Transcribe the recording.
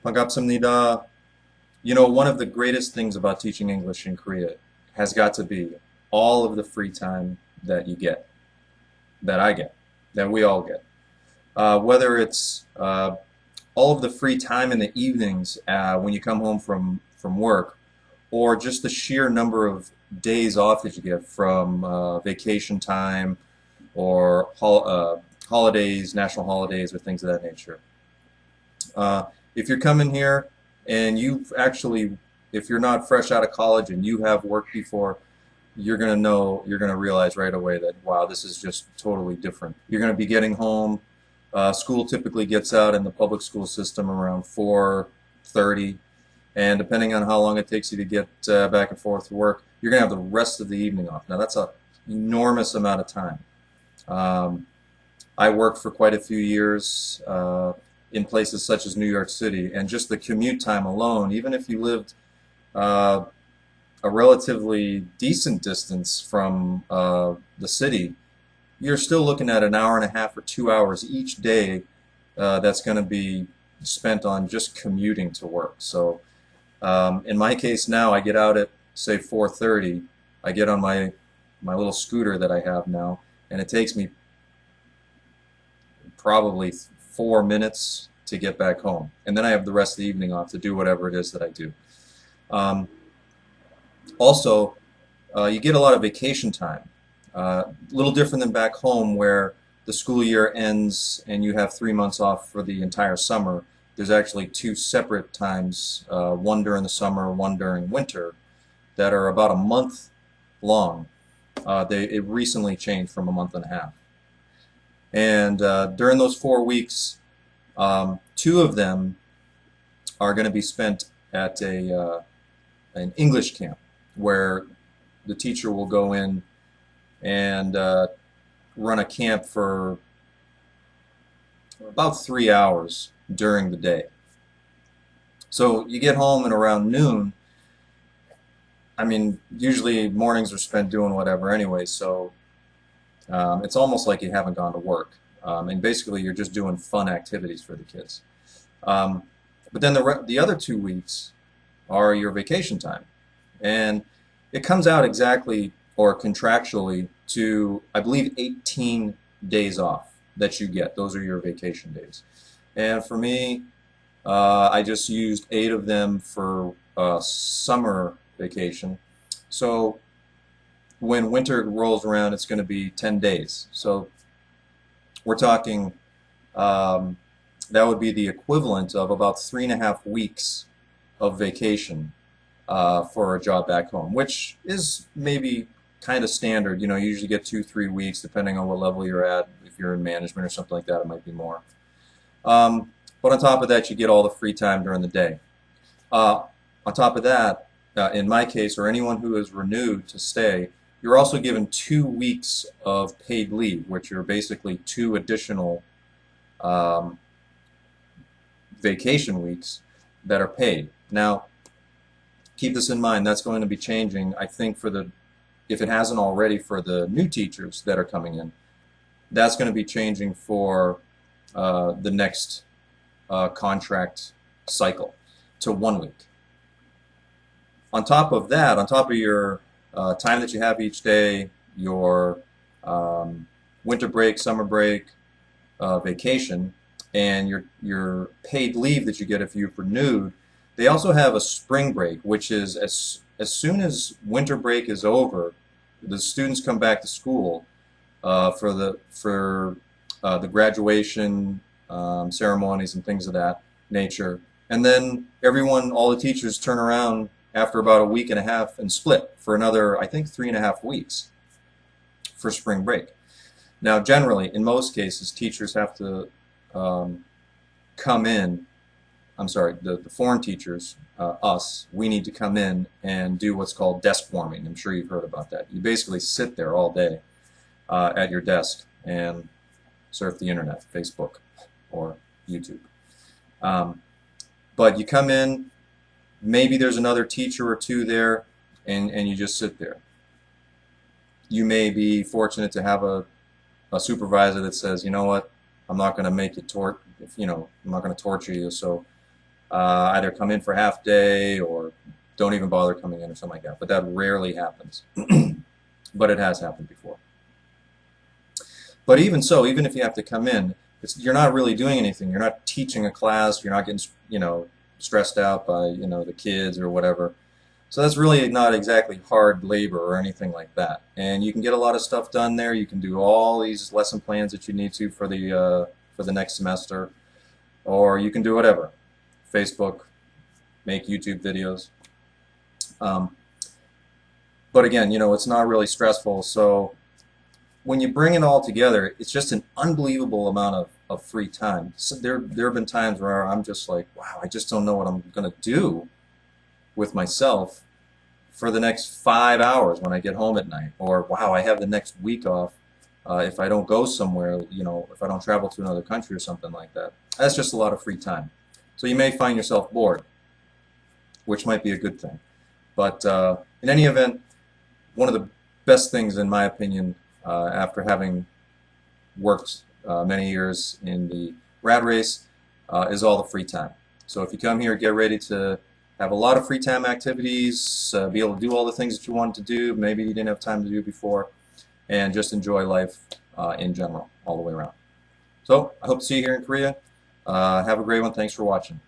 반갑습니다. You know, one of the greatest things about teaching English in Korea has got to be all of the free time that you get, that I get, that we all get. Whether it's all of the free time in the evenings when you come home from work, or just the sheer number of days off that you get from vacation time or holidays, national holidays, or things of that nature. If you're coming here and you've actually, if you're not fresh out of college and you have worked before, you're going to realize right away that, wow, this is just totally different. You're going to be getting home. School typically gets out in the public school system around 4:30, and depending on how long it takes you to get back and forth to work, you're going to have the rest of the evening off. Now, that's an enormous amount of time. Um, I worked for quite a few years in places such as New York City, and just the commute time alone, even if you lived uh, a relatively decent distance from the city, you're still looking at an hour and a half or 2 hours each day that's going to be spent on just commuting to work. So in my case now, I get out at say 4:30. I get on my little scooter that I have now, and it takes me probably 4 minutes to get back home. And then I have the rest of the evening off to do whatever it is that I do. Um, Also, you get a lot of vacation time. A little different than back home where the school year ends and you have 3 months off for the entire summer. There's actually two separate times, one during the summer, one during winter, that are about a month long. It recently changed from a month and a half. And during those 4 weeks, two of them are going to be spent at an English camp where the teacher will go in and run a camp for about 3 hours during the day. So you get home at around noon. I mean, usually mornings are spent doing whatever anyway, so it's almost like you haven't gone to work. And basically, you're just doing fun activities for the kids. Um, but then the other 2 weeks are your vacation time. And it comes out exactly or contractually to, I believe, 18 days off that you get. Those are your vacation days. And for me, I just used 8 of them for summer vacation. So when winter rolls around, it's going to be 10 days. So we're talking, that would be the equivalent of about 3.5 weeks of vacation for a job back home, which is maybe kind of standard. You know, you usually get 2, 3 weeks, depending on what level you're at. If you're in management or something like that, it might be more. But on top of that, you get all the free time during the day. On top of that, in my case, or anyone who is renewed to stay, you're also given 2 weeks of paid leave, which are basically 2 additional um, vacation weeks that are paid. Now, keep this in mind, that's going to be changing, I think, if it hasn't already, for the new teachers that are coming in. That's going to be changing for the next contract cycle to 1 week. On top of that, on top of your time that you have each day, your winter break, summer break, vacation, and your paid leave that you get if you've renewed, they also have a spring break, which is as soon as winter break is over, the students come back to school for the graduation ceremonies and things of that nature. And then all the teachers turn around after about a week and a half and split for another, I think, 3.5 weeks for spring break. Now, generally, in most cases, teachers have to come in. I'm sorry, the foreign teachers, us, we need to come in and do what's called desk warming. I'm sure you've heard about that. You basically sit there all day at your desk and surf the internet, Facebook or YouTube. But you come in, maybe there's another teacher or two there, and you just sit there. You may be fortunate to have a supervisor that says, you know what, I'm not going to make you I'm not going to torture you, so either come in for half day or don't even bother coming in or something like that. But that rarely happens. But it has happened before. But even so, even if you have to come in, you're not really doing anything. You're not teaching a class. You're not getting, stressed out by, the kids or whatever. So that's really not exactly hard labor or anything like that. And you can get a lot of stuff done there. You can do all these lesson plans that you need to for the next semester, or you can do whatever. Facebook, make YouTube videos. But again, it's not really stressful. So when you bring it all together, it's just an unbelievable amount of free time. So there have been times where I'm just like, wow, I just don't know what I'm going to do with myself for the next 5 hours when I get home at night. Or, wow, I have the next week off if I don't go somewhere, if I don't travel to another country or something like that. That's just a lot of free time. So you may find yourself bored, which might be a good thing. But in any event, one of the best things, in my opinion, after having worked many years in the rat race, is all the free time. So if you come here, get ready to have a lot of free time activities, be able to do all the things that you wanted to do, maybe you didn't have time to do before, and just enjoy life in general, all the way around. So I hope to see you here in Korea. Have a great one. Thanks for watching.